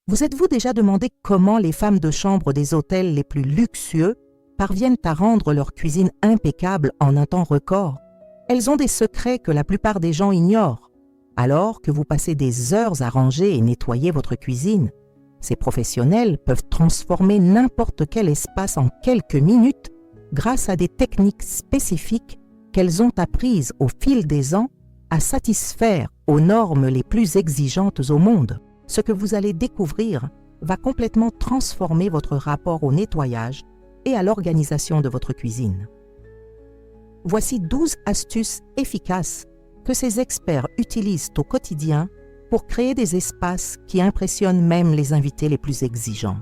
Vous êtes-vous déjà demandé comment les femmes de chambre des hôtels les plus luxueux parviennent à rendre leur cuisine impeccable en un temps record? Elles ont des secrets que la plupart des gens ignorent. Alors que vous passez des heures à ranger et nettoyer votre cuisine, ces professionnels peuvent transformer n'importe quel espace en quelques minutes grâce à des techniques spécifiques qu'elles ont apprises au fil des ans à satisfaire aux normes les plus exigeantes au monde. Ce que vous allez découvrir va complètement transformer votre rapport au nettoyage et à l'organisation de votre cuisine. Voici 12 astuces efficaces que ces experts utilisent au quotidien pour créer des espaces qui impressionnent même les invités les plus exigeants.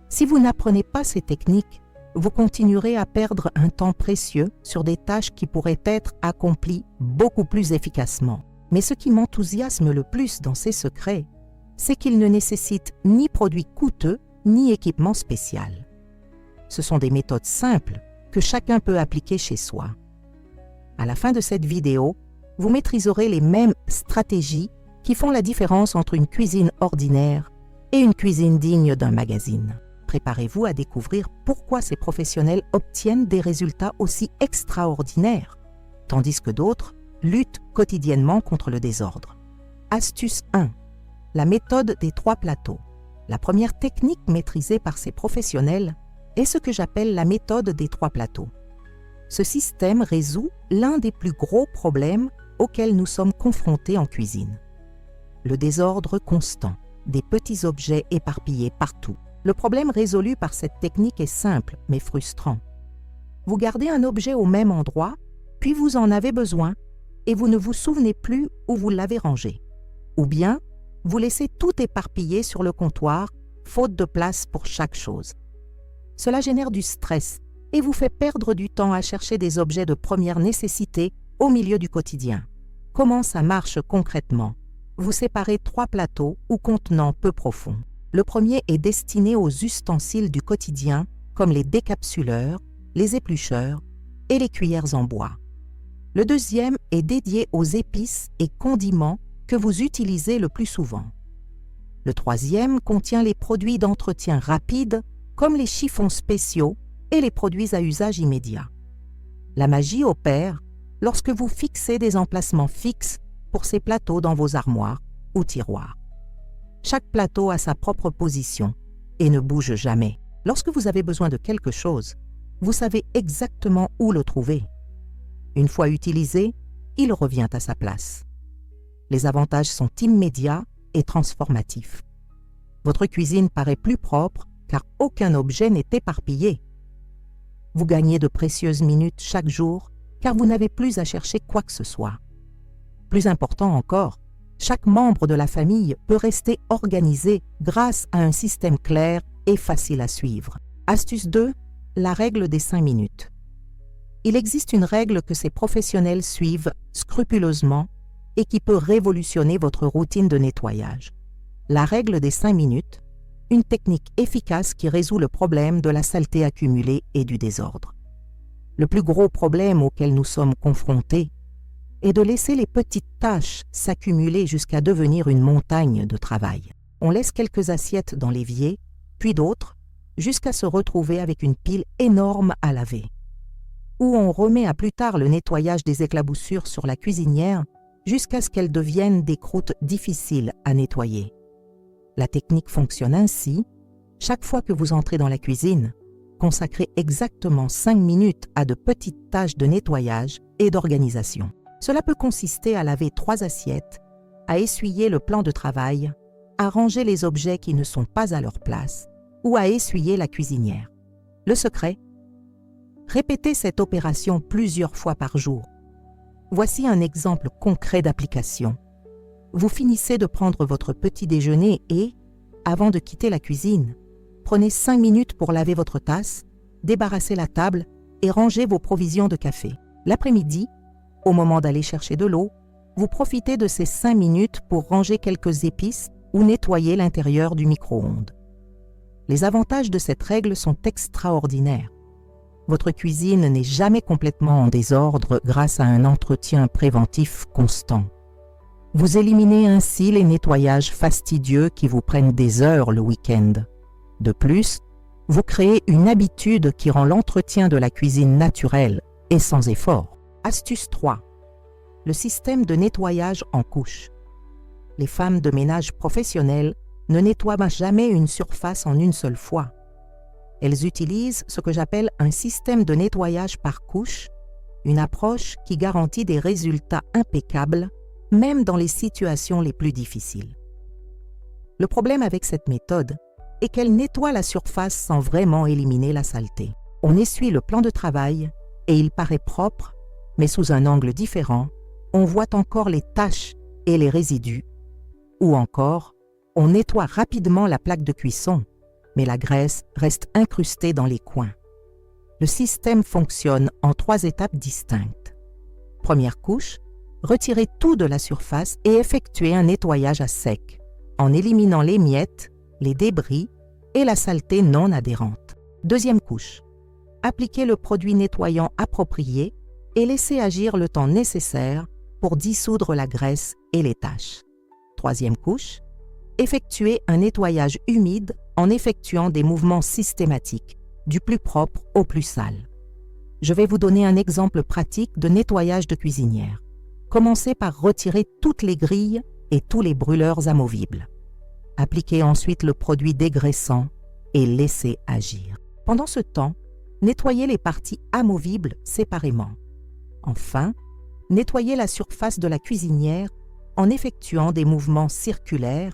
Si vous n'apprenez pas ces techniques, vous continuerez à perdre un temps précieux sur des tâches qui pourraient être accomplies beaucoup plus efficacement. Mais ce qui m'enthousiasme le plus dans ces secrets, c'est qu'ils ne nécessitent ni produits coûteux, ni équipement spécial. Ce sont des méthodes simples que chacun peut appliquer chez soi. À la fin de cette vidéo, vous maîtriserez les mêmes stratégies qui font la différence entre une cuisine ordinaire et une cuisine digne d'un magazine. Préparez-vous à découvrir pourquoi ces professionnels obtiennent des résultats aussi extraordinaires, tandis que d'autres luttent quotidiennement contre le désordre. Astuce 1. La méthode des 3 plateaux. La première technique maîtrisée par ces professionnels est ce que j'appelle la méthode des 3 plateaux. Ce système résout l'un des plus gros problèmes auxquels nous sommes confrontés en cuisine. Le désordre constant, des petits objets éparpillés partout. Le problème résolu par cette technique est simple, mais frustrant. Vous gardez un objet au même endroit, puis vous en avez besoin, et vous ne vous souvenez plus où vous l'avez rangé. Ou bien, vous laissez tout éparpillé sur le comptoir, faute de place pour chaque chose. Cela génère du stress et vous fait perdre du temps à chercher des objets de première nécessité au milieu du quotidien. Comment ça marche concrètement? Vous séparez 3 plateaux ou contenants peu profonds. Le premier est destiné aux ustensiles du quotidien, comme les décapsuleurs, les éplucheurs et les cuillères en bois. Le deuxième est dédié aux épices et condiments que vous utilisez le plus souvent. Le troisième contient les produits d'entretien rapide, comme les chiffons spéciaux et les produits à usage immédiat. La magie opère lorsque vous fixez des emplacements fixes pour ces plateaux dans vos armoires ou tiroirs. Chaque plateau a sa propre position et ne bouge jamais. Lorsque vous avez besoin de quelque chose, vous savez exactement où le trouver. Une fois utilisé, il revient à sa place. Les avantages sont immédiats et transformatifs. Votre cuisine paraît plus propre car aucun objet n'est éparpillé. Vous gagnez de précieuses minutes chaque jour car vous n'avez plus à chercher quoi que ce soit. Plus important encore, chaque membre de la famille peut rester organisé grâce à un système clair et facile à suivre. Astuce 2, la règle des 5 minutes. Il existe une règle que ces professionnels suivent scrupuleusement et qui peut révolutionner votre routine de nettoyage. La règle des 5 minutes, une technique efficace qui résout le problème de la saleté accumulée et du désordre. Le plus gros problème auquel nous sommes confrontés est de laisser les petites tâches s'accumuler jusqu'à devenir une montagne de travail. On laisse quelques assiettes dans l'évier, puis d'autres, jusqu'à se retrouver avec une pile énorme à laver. Ou on remet à plus tard le nettoyage des éclaboussures sur la cuisinière jusqu'à ce qu'elles deviennent des croûtes difficiles à nettoyer. La technique fonctionne ainsi. Chaque fois que vous entrez dans la cuisine, consacrez exactement 5 minutes à de petites tâches de nettoyage et d'organisation. Cela peut consister à laver 3 assiettes, à essuyer le plan de travail, à ranger les objets qui ne sont pas à leur place ou à essuyer la cuisinière. Le secret? Répétez cette opération plusieurs fois par jour. Voici un exemple concret d'application. Vous finissez de prendre votre petit déjeuner et, avant de quitter la cuisine, prenez 5 minutes pour laver votre tasse, débarrasser la table et ranger vos provisions de café. L'après-midi, au moment d'aller chercher de l'eau, vous profitez de ces 5 minutes pour ranger quelques épices ou nettoyer l'intérieur du micro-ondes. Les avantages de cette règle sont extraordinaires. Votre cuisine n'est jamais complètement en désordre grâce à un entretien préventif constant. Vous éliminez ainsi les nettoyages fastidieux qui vous prennent des heures le week-end. De plus, vous créez une habitude qui rend l'entretien de la cuisine naturel et sans effort. Astuce 3. Le système de nettoyage en couches. Les femmes de ménage professionnelles ne nettoient jamais une surface en une seule fois. Elles utilisent ce que j'appelle un système de nettoyage par couche, une approche qui garantit des résultats impeccables, même dans les situations les plus difficiles. Le problème avec cette méthode est qu'elle nettoie la surface sans vraiment éliminer la saleté. On essuie le plan de travail et il paraît propre, mais sous un angle différent, on voit encore les taches et les résidus. Ou encore, on nettoie rapidement la plaque de cuisson, mais la graisse reste incrustée dans les coins. Le système fonctionne en 3 étapes distinctes. Première couche, retirez tout de la surface et effectuez un nettoyage à sec, en éliminant les miettes, les débris et la saleté non adhérente. Deuxième couche, appliquez le produit nettoyant approprié et laissez agir le temps nécessaire pour dissoudre la graisse et les taches. Troisième couche, effectuez un nettoyage humide en effectuant des mouvements systématiques, du plus propre au plus sale. Je vais vous donner un exemple pratique de nettoyage de cuisinière. Commencez par retirer toutes les grilles et tous les brûleurs amovibles. Appliquez ensuite le produit dégraissant et laissez agir. Pendant ce temps, nettoyez les parties amovibles séparément. Enfin, nettoyez la surface de la cuisinière en effectuant des mouvements circulaires,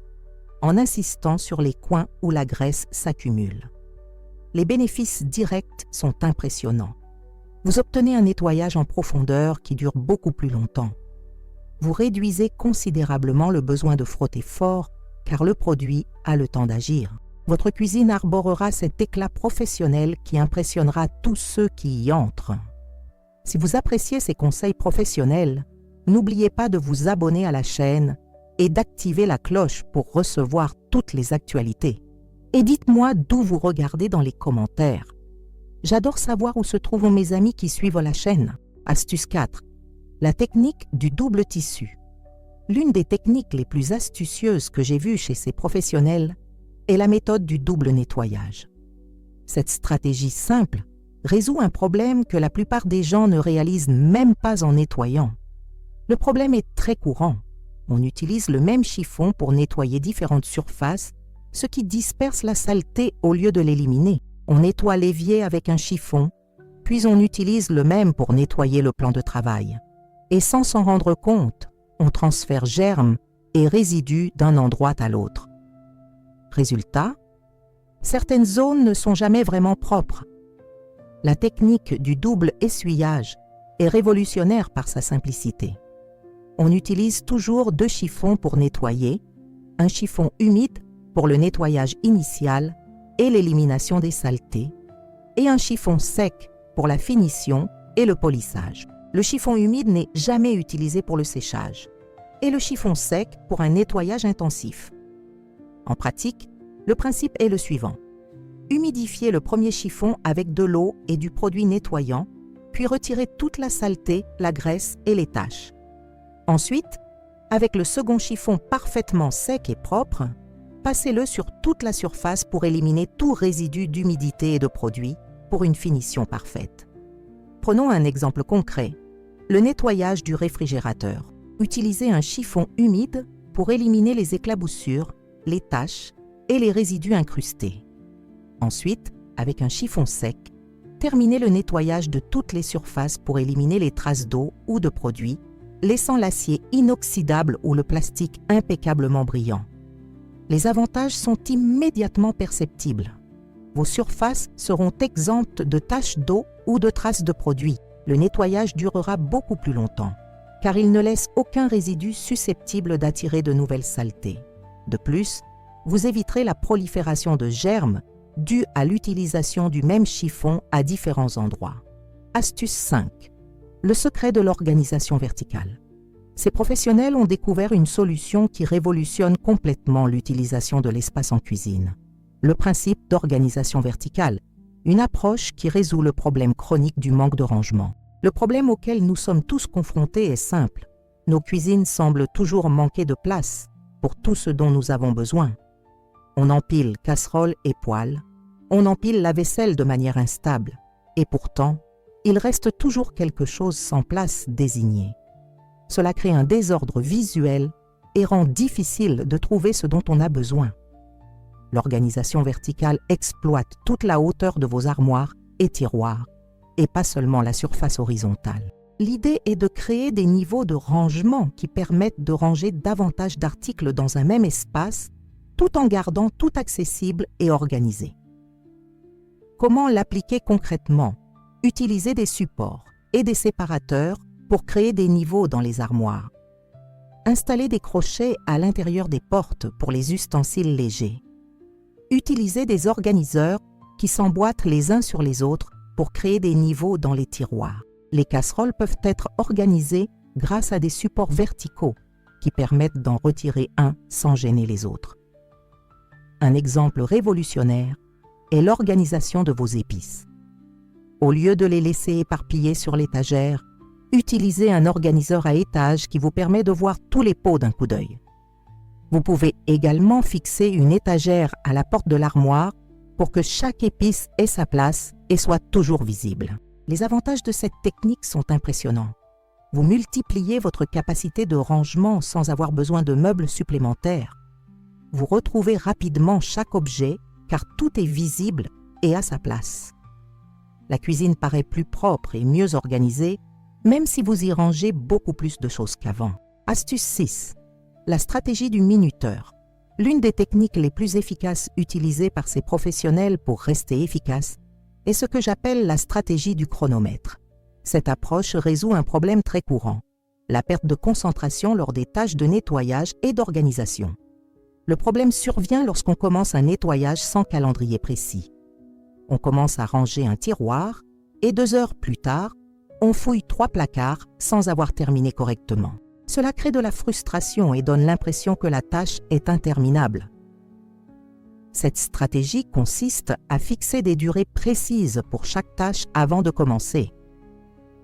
en insistant sur les coins où la graisse s'accumule. Les bénéfices directs sont impressionnants. Vous obtenez un nettoyage en profondeur qui dure beaucoup plus longtemps. Vous réduisez considérablement le besoin de frotter fort car le produit a le temps d'agir. Votre cuisine arborera cet éclat professionnel qui impressionnera tous ceux qui y entrent. Si vous appréciez ces conseils professionnels, n'oubliez pas de vous abonner à la chaîne et d'activer la cloche pour recevoir toutes les actualités. Et dites-moi d'où vous regardez dans les commentaires. J'adore savoir où se trouvent mes amis qui suivent la chaîne. Astuce 4. La technique du double tissu. L'une des techniques les plus astucieuses que j'ai vues chez ces professionnels est la méthode du double nettoyage. Cette stratégie simple résout un problème que la plupart des gens ne réalisent même pas en nettoyant. Le problème est très courant. On utilise le même chiffon pour nettoyer différentes surfaces, ce qui disperse la saleté au lieu de l'éliminer. On nettoie l'évier avec un chiffon, puis on utilise le même pour nettoyer le plan de travail. Et sans s'en rendre compte, on transfère germes et résidus d'un endroit à l'autre. Résultat, certaines zones ne sont jamais vraiment propres. La technique du double essuyage est révolutionnaire par sa simplicité. On utilise toujours 2 chiffons pour nettoyer, un chiffon humide pour le nettoyage initial et l'élimination des saletés, et un chiffon sec pour la finition et le polissage. Le chiffon humide n'est jamais utilisé pour le séchage, et le chiffon sec pour un nettoyage intensif. En pratique, le principe est le suivant. Humidifiez le premier chiffon avec de l'eau et du produit nettoyant, puis retirez toute la saleté, la graisse et les taches. Ensuite, avec le second chiffon parfaitement sec et propre, passez-le sur toute la surface pour éliminer tout résidu d'humidité et de produit pour une finition parfaite. Prenons un exemple concret, le nettoyage du réfrigérateur. Utilisez un chiffon humide pour éliminer les éclaboussures, les taches et les résidus incrustés. Ensuite, avec un chiffon sec, terminez le nettoyage de toutes les surfaces pour éliminer les traces d'eau ou de produits, laissant l'acier inoxydable ou le plastique impeccablement brillant. Les avantages sont immédiatement perceptibles. Vos surfaces seront exemptes de taches d'eau ou de traces de produits. Le nettoyage durera beaucoup plus longtemps, car il ne laisse aucun résidu susceptible d'attirer de nouvelles saletés. De plus, vous éviterez la prolifération de germes due à l'utilisation du même chiffon à différents endroits. Astuce 5. Le secret de l'organisation verticale. Ces professionnels ont découvert une solution qui révolutionne complètement l'utilisation de l'espace en cuisine. Le principe d'organisation verticale, une approche qui résout le problème chronique du manque de rangement. Le problème auquel nous sommes tous confrontés est simple. Nos cuisines semblent toujours manquer de place pour tout ce dont nous avons besoin. On empile casseroles et poêles, on empile la vaisselle de manière instable, et pourtant, il reste toujours quelque chose sans place désignée. Cela crée un désordre visuel et rend difficile de trouver ce dont on a besoin. L'organisation verticale exploite toute la hauteur de vos armoires et tiroirs, et pas seulement la surface horizontale. L'idée est de créer des niveaux de rangement qui permettent de ranger davantage d'articles dans un même espace, tout en gardant tout accessible et organisé. Comment l'appliquer concrètement? Utilisez des supports et des séparateurs pour créer des niveaux dans les armoires. Installez des crochets à l'intérieur des portes pour les ustensiles légers. Utilisez des organiseurs qui s'emboîtent les uns sur les autres pour créer des niveaux dans les tiroirs. Les casseroles peuvent être organisées grâce à des supports verticaux qui permettent d'en retirer un sans gêner les autres. Un exemple révolutionnaire est l'organisation de vos épices. Au lieu de les laisser éparpillées sur l'étagère, utilisez un organiseur à étages qui vous permet de voir tous les pots d'un coup d'œil. Vous pouvez également fixer une étagère à la porte de l'armoire pour que chaque épice ait sa place et soit toujours visible. Les avantages de cette technique sont impressionnants. Vous multipliez votre capacité de rangement sans avoir besoin de meubles supplémentaires. Vous retrouvez rapidement chaque objet car tout est visible et à sa place. La cuisine paraît plus propre et mieux organisée, même si vous y rangez beaucoup plus de choses qu'avant. Astuce 6. La stratégie du minuteur. L'une des techniques les plus efficaces utilisées par ces professionnels pour rester efficaces est ce que j'appelle la stratégie du chronomètre. Cette approche résout un problème très courant, la perte de concentration lors des tâches de nettoyage et d'organisation. Le problème survient lorsqu'on commence un nettoyage sans calendrier précis. On commence à ranger un tiroir et 2 heures plus tard, on fouille 3 placards sans avoir terminé correctement. Cela crée de la frustration et donne l'impression que la tâche est interminable. Cette stratégie consiste à fixer des durées précises pour chaque tâche avant de commencer.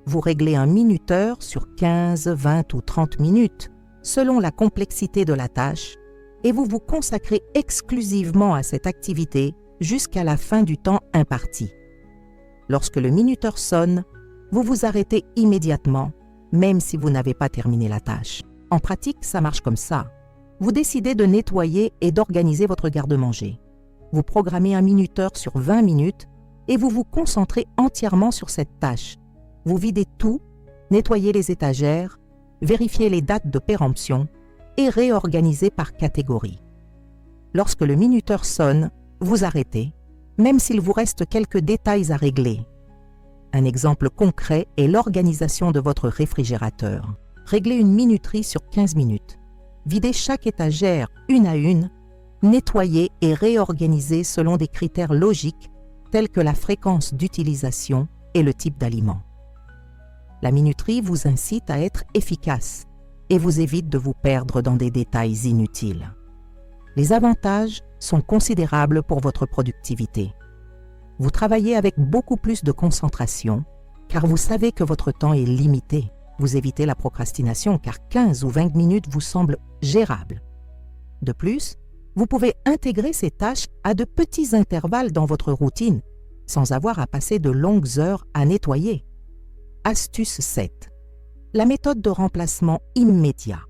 Vous réglez un minuteur sur 15, 20 ou 30 minutes, selon la complexité de la tâche, et vous vous consacrez exclusivement à cette activité jusqu'à la fin du temps imparti. Lorsque le minuteur sonne, vous vous arrêtez immédiatement, même si vous n'avez pas terminé la tâche. En pratique, ça marche comme ça. Vous décidez de nettoyer et d'organiser votre garde-manger. Vous programmez un minuteur sur 20 minutes et vous vous concentrez entièrement sur cette tâche. Vous videz tout, nettoyez les étagères, vérifiez les dates de péremption et réorganisez par catégorie. Lorsque le minuteur sonne, vous arrêtez, même s'il vous reste quelques détails à régler. Un exemple concret est l'organisation de votre réfrigérateur. Réglez une minuterie sur 15 minutes. Videz chaque étagère une à une, nettoyez et réorganisez selon des critères logiques tels que la fréquence d'utilisation et le type d'aliment. La minuterie vous incite à être efficace et vous évite de vous perdre dans des détails inutiles. Les avantages sont considérables pour votre productivité. Vous travaillez avec beaucoup plus de concentration car vous savez que votre temps est limité. Vous évitez la procrastination car 15 ou 20 minutes vous semblent gérables. De plus, vous pouvez intégrer ces tâches à de petits intervalles dans votre routine sans avoir à passer de longues heures à nettoyer. Astuce 7. La méthode de remplacement immédiat.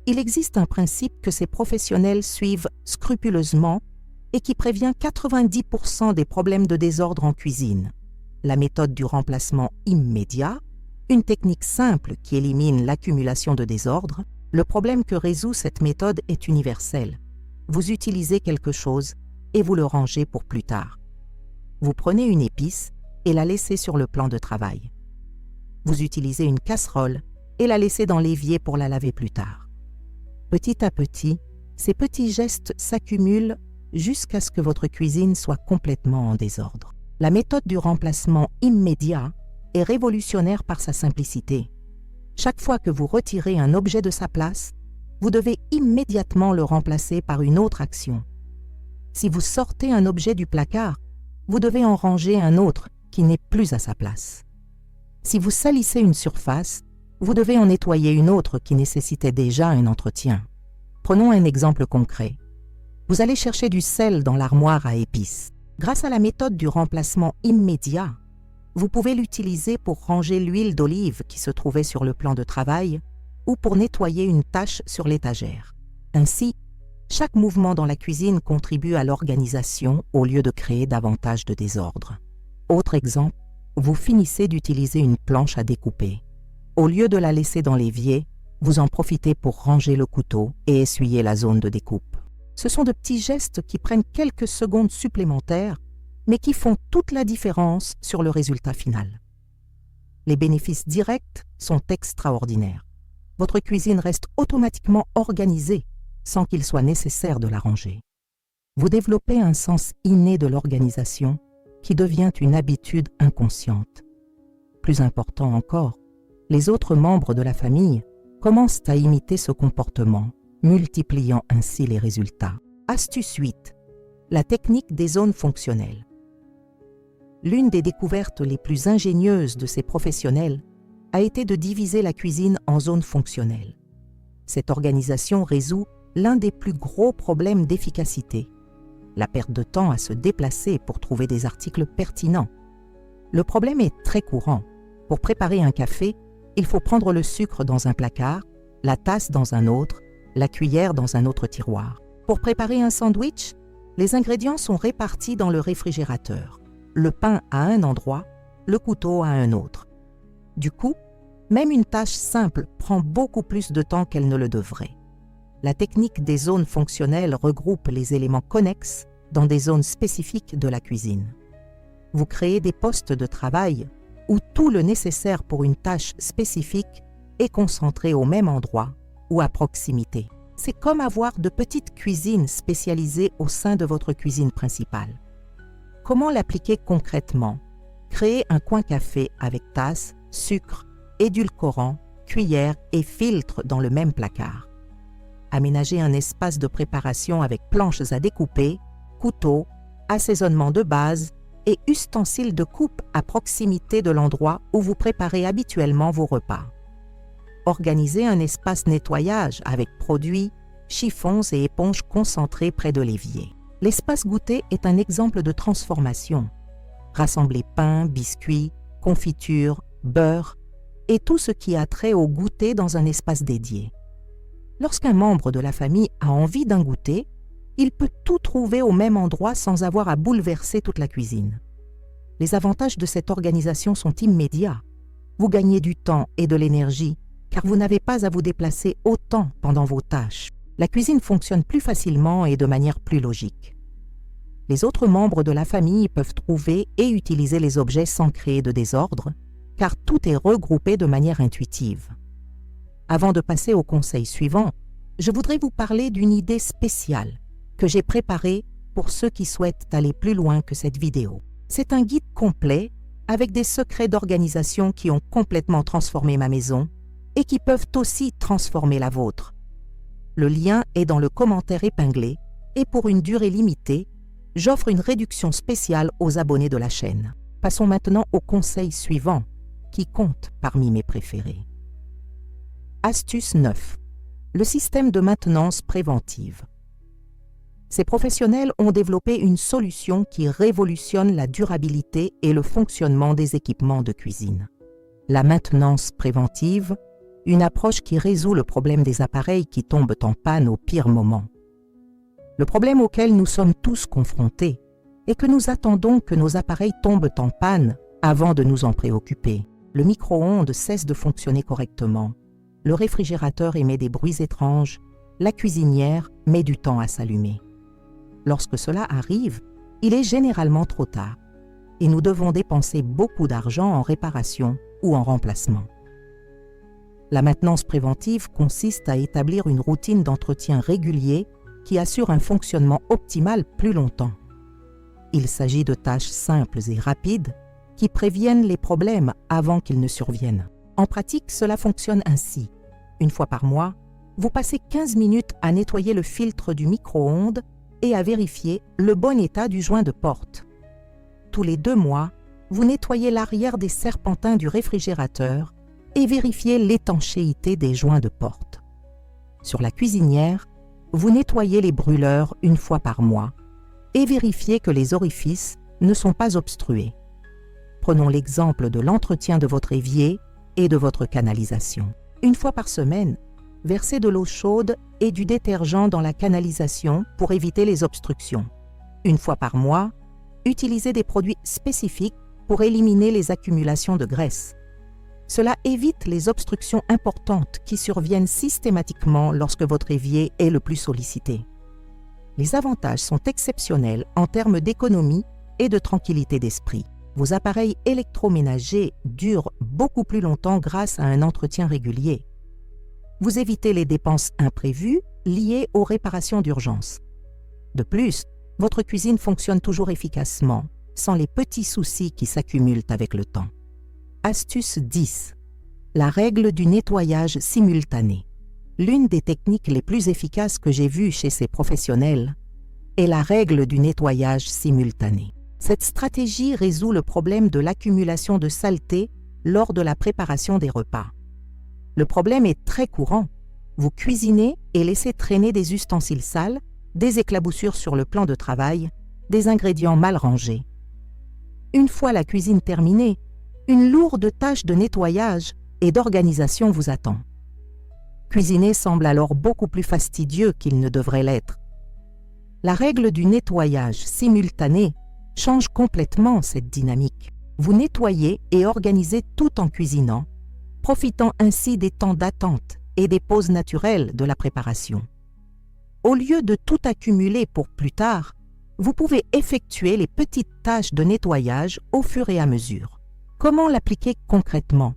Il existe un principe que ces professionnels suivent scrupuleusement et qui prévient 90% des problèmes de désordre en cuisine. La méthode du remplacement immédiat, une technique simple qui élimine l'accumulation de désordre. Le problème que résout cette méthode est universel. Vous utilisez quelque chose et vous le rangez pour plus tard. Vous prenez une épice et la laissez sur le plan de travail. Vous utilisez une casserole et la laissez dans l'évier pour la laver plus tard. Petit à petit, ces petits gestes s'accumulent jusqu'à ce que votre cuisine soit complètement en désordre. La méthode du remplacement immédiat est révolutionnaire par sa simplicité. Chaque fois que vous retirez un objet de sa place, vous devez immédiatement le remplacer par une autre action. Si vous sortez un objet du placard, vous devez en ranger un autre qui n'est plus à sa place. Si vous salissez une surface, vous devez en nettoyer une autre qui nécessitait déjà un entretien. Prenons un exemple concret. Vous allez chercher du sel dans l'armoire à épices. Grâce à la méthode du remplacement immédiat, vous pouvez l'utiliser pour ranger l'huile d'olive qui se trouvait sur le plan de travail ou pour nettoyer une tache sur l'étagère. Ainsi, chaque mouvement dans la cuisine contribue à l'organisation au lieu de créer davantage de désordre. Autre exemple, vous finissez d'utiliser une planche à découper. Au lieu de la laisser dans l'évier, vous en profitez pour ranger le couteau et essuyer la zone de découpe. Ce sont de petits gestes qui prennent quelques secondes supplémentaires, mais qui font toute la différence sur le résultat final. Les bénéfices directs sont extraordinaires. Votre cuisine reste automatiquement organisée sans qu'il soit nécessaire de la ranger. Vous développez un sens inné de l'organisation qui devient une habitude inconsciente. Plus important encore, les autres membres de la famille commencent à imiter ce comportement, multipliant ainsi les résultats. Astuce 8. La technique des zones fonctionnelles. L'une des découvertes les plus ingénieuses de ces professionnels a été de diviser la cuisine en zones fonctionnelles. Cette organisation résout l'un des plus gros problèmes d'efficacité, la perte de temps à se déplacer pour trouver des articles pertinents. Le problème est très courant. Pour préparer un café, il faut prendre le sucre dans un placard, la tasse dans un autre, la cuillère dans un autre tiroir. Pour préparer un sandwich, les ingrédients sont répartis dans le réfrigérateur, le pain à un endroit, le couteau à un autre. Du coup, même une tâche simple prend beaucoup plus de temps qu'elle ne le devrait. La technique des zones fonctionnelles regroupe les éléments connexes dans des zones spécifiques de la cuisine. Vous créez des postes de travail où tout le nécessaire pour une tâche spécifique est concentré au même endroit ou à proximité. C'est comme avoir de petites cuisines spécialisées au sein de votre cuisine principale. Comment l'appliquer concrètement? Créer un coin café avec tasse, sucre, édulcorant, cuillère et filtre dans le même placard. Aménager un espace de préparation avec planches à découper, couteau, assaisonnement de base et ustensiles de coupe à proximité de l'endroit où vous préparez habituellement vos repas. Organisez un espace nettoyage avec produits, chiffons et éponges concentrés près de l'évier. L'espace goûter est un exemple de transformation. Rassemblez pain, biscuits, confitures, beurre et tout ce qui a trait au goûter dans un espace dédié. Lorsqu'un membre de la famille a envie d'un goûter, il peut tout trouver au même endroit sans avoir à bouleverser toute la cuisine. Les avantages de cette organisation sont immédiats. Vous gagnez du temps et de l'énergie car vous n'avez pas à vous déplacer autant pendant vos tâches. La cuisine fonctionne plus facilement et de manière plus logique. Les autres membres de la famille peuvent trouver et utiliser les objets sans créer de désordre, car tout est regroupé de manière intuitive. Avant de passer au conseil suivant, je voudrais vous parler d'une idée spéciale que j'ai préparée pour ceux qui souhaitent aller plus loin que cette vidéo. C'est un guide complet avec des secrets d'organisation qui ont complètement transformé ma maison et qui peuvent aussi transformer la vôtre. Le lien est dans le commentaire épinglé et pour une durée limitée, j'offre une réduction spéciale aux abonnés de la chaîne. Passons maintenant au conseil suivant, qui compte parmi mes préférés. Astuce 9. Le système de maintenance préventive. Ces professionnels ont développé une solution qui révolutionne la durabilité et le fonctionnement des équipements de cuisine. La maintenance préventive, une approche qui résout le problème des appareils qui tombent en panne au pire moment. Le problème auquel nous sommes tous confrontés est que nous attendons que nos appareils tombent en panne avant de nous en préoccuper. Le micro-ondes cesse de fonctionner correctement, le réfrigérateur émet des bruits étranges, la cuisinière met du temps à s'allumer. Lorsque cela arrive, il est généralement trop tard et nous devons dépenser beaucoup d'argent en réparation ou en remplacement. La maintenance préventive consiste à établir une routine d'entretien régulier qui assure un fonctionnement optimal plus longtemps. Il s'agit de tâches simples et rapides qui préviennent les problèmes avant qu'ils ne surviennent. En pratique, cela fonctionne ainsi. Une fois par mois, vous passez 15 minutes à nettoyer le filtre du micro-ondes et à vérifier le bon état du joint de porte. Tous les 2 mois, vous nettoyez l'arrière des serpentins du réfrigérateur et vérifiez l'étanchéité des joints de porte. Sur la cuisinière, vous nettoyez les brûleurs une fois par mois et vérifiez que les orifices ne sont pas obstrués. Prenons l'exemple de l'entretien de votre évier et de votre canalisation. Une fois par semaine, versez de l'eau chaude et du détergent dans la canalisation pour éviter les obstructions. Une fois par mois, utilisez des produits spécifiques pour éliminer les accumulations de graisse. Cela évite les obstructions importantes qui surviennent systématiquement lorsque votre évier est le plus sollicité. Les avantages sont exceptionnels en termes d'économie et de tranquillité d'esprit. Vos appareils électroménagers durent beaucoup plus longtemps grâce à un entretien régulier. Vous évitez les dépenses imprévues liées aux réparations d'urgence. De plus, votre cuisine fonctionne toujours efficacement, sans les petits soucis qui s'accumulent avec le temps. Astuce 10. La règle du nettoyage simultané. L'une des techniques les plus efficaces que j'ai vues chez ces professionnels est la règle du nettoyage simultané. Cette stratégie résout le problème de l'accumulation de saleté lors de la préparation des repas. Le problème est très courant. Vous cuisinez et laissez traîner des ustensiles sales, des éclaboussures sur le plan de travail, des ingrédients mal rangés. Une fois la cuisine terminée, une lourde tâche de nettoyage et d'organisation vous attend. Cuisiner semble alors beaucoup plus fastidieux qu'il ne devrait l'être. La règle du nettoyage simultané change complètement cette dynamique. Vous nettoyez et organisez tout en cuisinant, profitant ainsi des temps d'attente et des pauses naturelles de la préparation. Au lieu de tout accumuler pour plus tard, vous pouvez effectuer les petites tâches de nettoyage au fur et à mesure. Comment l'appliquer concrètement?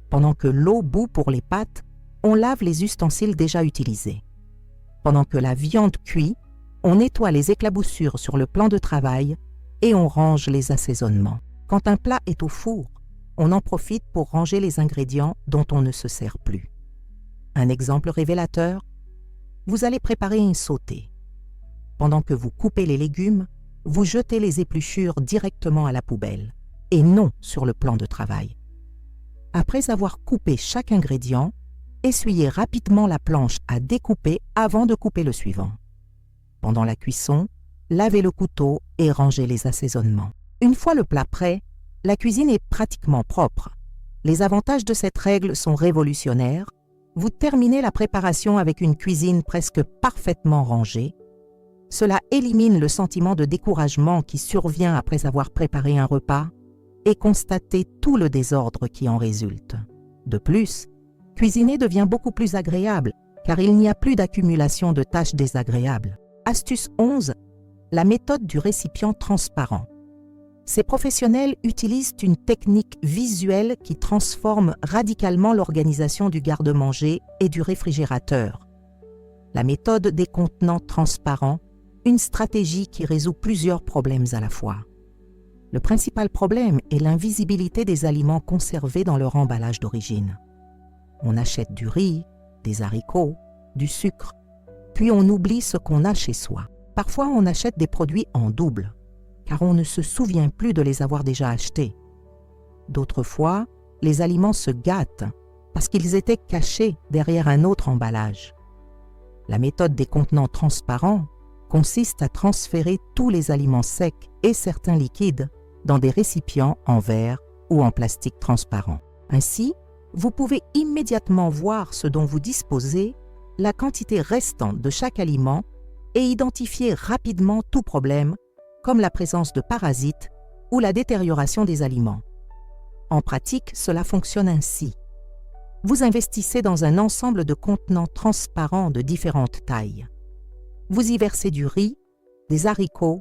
Pendant que l'eau bout pour les pâtes, on lave les ustensiles déjà utilisés. Pendant que la viande cuit, on nettoie les éclaboussures sur le plan de travail et on range les assaisonnements. Quand un plat est au four, on en profite pour ranger les ingrédients dont on ne se sert plus. Un exemple révélateur, vous allez préparer un sauté. Pendant que vous coupez les légumes, vous jetez les épluchures directement à la poubelle et non sur le plan de travail. Après avoir coupé chaque ingrédient, essuyez rapidement la planche à découper avant de couper le suivant. Pendant la cuisson, lavez le couteau et rangez les assaisonnements. Une fois le plat prêt, la cuisine est pratiquement propre. Les avantages de cette règle sont révolutionnaires. Vous terminez la préparation avec une cuisine presque parfaitement rangée. Cela élimine le sentiment de découragement qui survient après avoir préparé un repas et constater tout le désordre qui en résulte. De plus, cuisiner devient beaucoup plus agréable car il n'y a plus d'accumulation de tâches désagréables. Astuce 11. La méthode du récipient transparent. Ces professionnels utilisent une technique visuelle qui transforme radicalement l'organisation du garde-manger et du réfrigérateur. La méthode des contenants transparents, une stratégie qui résout plusieurs problèmes à la fois. Le principal problème est l'invisibilité des aliments conservés dans leur emballage d'origine. On achète du riz, des haricots, du sucre, puis on oublie ce qu'on a chez soi. Parfois, on achète des produits en double, car on ne se souvient plus de les avoir déjà achetés. D'autres fois, les aliments se gâtent parce qu'ils étaient cachés derrière un autre emballage. La méthode des contenants transparents consiste à transférer tous les aliments secs et certains liquides dans des récipients en verre ou en plastique transparent. Ainsi, vous pouvez immédiatement voir ce dont vous disposez, la quantité restante de chaque aliment et identifier rapidement tout problème, comme la présence de parasites ou la détérioration des aliments. En pratique, cela fonctionne ainsi. Vous investissez dans un ensemble de contenants transparents de différentes tailles. Vous y versez du riz, des haricots,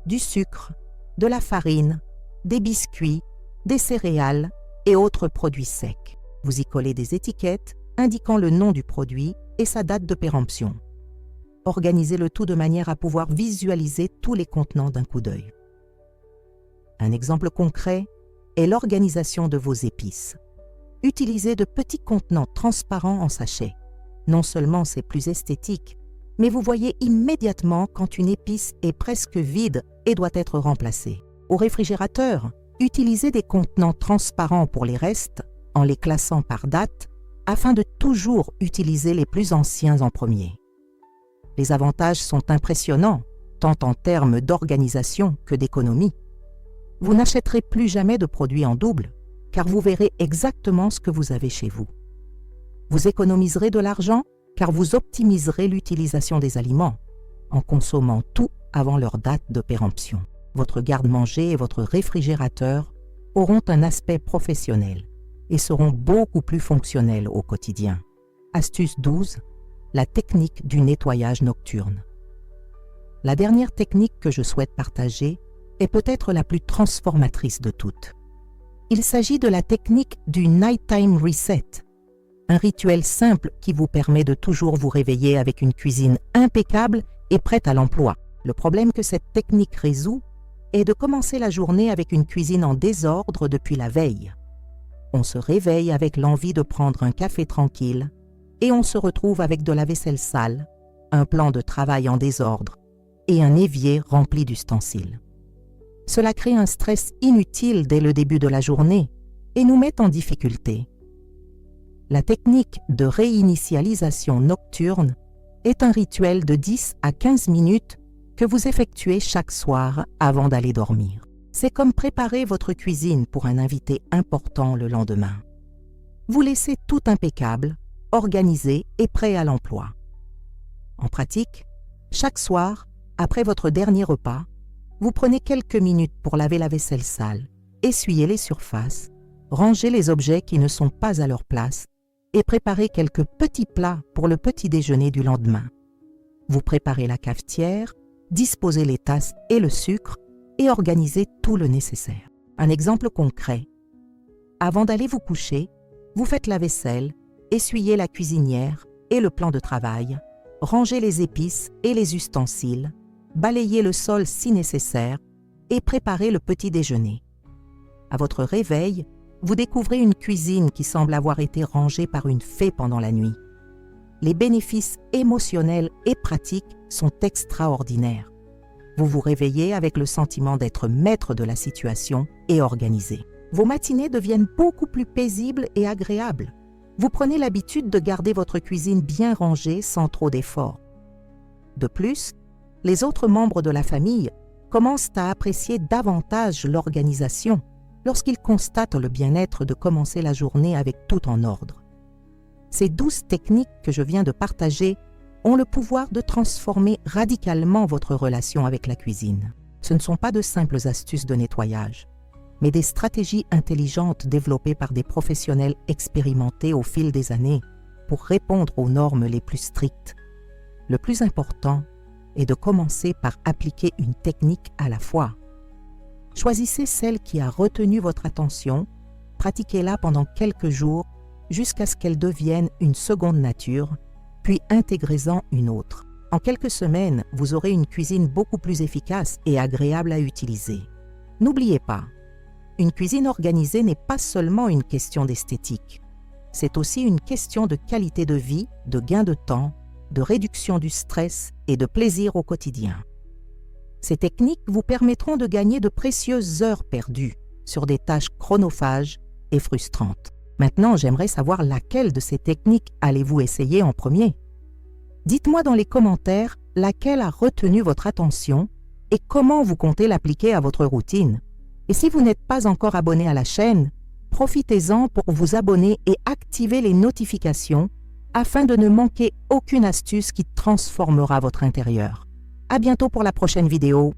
du sucre, de la farine, des biscuits, des céréales et autres produits secs. Vous y collez des étiquettes indiquant le nom du produit et sa date de péremption. Organisez le tout de manière à pouvoir visualiser tous les contenants d'un coup d'œil. Un exemple concret est l'organisation de vos épices. Utilisez de petits contenants transparents en sachet. Non seulement c'est plus esthétique, mais vous voyez immédiatement quand une épice est presque vide et doit être remplacée. Au réfrigérateur, utilisez des contenants transparents pour les restes en les classant par date afin de toujours utiliser les plus anciens en premier. Les avantages sont impressionnants, tant en termes d'organisation que d'économie. Vous n'achèterez plus jamais de produits en double, car vous verrez exactement ce que vous avez chez vous. Vous économiserez de l'argent, car vous optimiserez l'utilisation des aliments, en consommant tout avant leur date de péremption. Votre garde-manger et votre réfrigérateur auront un aspect professionnel et seront beaucoup plus fonctionnels au quotidien. Astuce 12. La technique du nettoyage nocturne. La dernière technique que je souhaite partager est peut-être la plus transformatrice de toutes. Il s'agit de la technique du Nighttime Reset, un rituel simple qui vous permet de toujours vous réveiller avec une cuisine impeccable et prête à l'emploi. Le problème que cette technique résout est de commencer la journée avec une cuisine en désordre depuis la veille. On se réveille avec l'envie de prendre un café tranquille et on se retrouve avec de la vaisselle sale, un plan de travail en désordre et un évier rempli d'ustensiles. Cela crée un stress inutile dès le début de la journée et nous met en difficulté. La technique de réinitialisation nocturne est un rituel de 10 à 15 minutes que vous effectuez chaque soir avant d'aller dormir. C'est comme préparer votre cuisine pour un invité important le lendemain. Vous laissez tout impeccable, organisé et prêt à l'emploi. En pratique, chaque soir, après votre dernier repas, vous prenez quelques minutes pour laver la vaisselle sale, essuyer les surfaces, ranger les objets qui ne sont pas à leur place et préparer quelques petits plats pour le petit déjeuner du lendemain. Vous préparez la cafetière, disposez les tasses et le sucre et organisez tout le nécessaire. Un exemple concret. Avant d'aller vous coucher, vous faites la vaisselle, essuyez la cuisinière et le plan de travail, rangez les épices et les ustensiles, balayez le sol si nécessaire et préparez le petit déjeuner. À votre réveil, vous découvrez une cuisine qui semble avoir été rangée par une fée pendant la nuit. Les bénéfices émotionnels et pratiques sont extraordinaires. Vous vous réveillez avec le sentiment d'être maître de la situation et organisé. Vos matinées deviennent beaucoup plus paisibles et agréables. Vous prenez l'habitude de garder votre cuisine bien rangée sans trop d'efforts. De plus, les autres membres de la famille commencent à apprécier davantage l'organisation lorsqu'ils constatent le bien-être de commencer la journée avec tout en ordre. Ces 12 techniques que je viens de partager ont le pouvoir de transformer radicalement votre relation avec la cuisine. Ce ne sont pas de simples astuces de nettoyage, mais des stratégies intelligentes développées par des professionnels expérimentés au fil des années pour répondre aux normes les plus strictes. Le plus important est de commencer par appliquer une technique à la fois. Choisissez celle qui a retenu votre attention, pratiquez-la pendant quelques jours jusqu'à ce qu'elle devienne une seconde nature, puis intégrez-en une autre. En quelques semaines, vous aurez une cuisine beaucoup plus efficace et agréable à utiliser. N'oubliez pas, une cuisine organisée n'est pas seulement une question d'esthétique. C'est aussi une question de qualité de vie, de gain de temps, de réduction du stress et de plaisir au quotidien. Ces techniques vous permettront de gagner de précieuses heures perdues sur des tâches chronophages et frustrantes. Maintenant, j'aimerais savoir laquelle de ces techniques allez-vous essayer en premier. Dites-moi dans les commentaires laquelle a retenu votre attention et comment vous comptez l'appliquer à votre routine. Et si vous n'êtes pas encore abonné à la chaîne, profitez-en pour vous abonner et activer les notifications afin de ne manquer aucune astuce qui transformera votre intérieur. À bientôt pour la prochaine vidéo.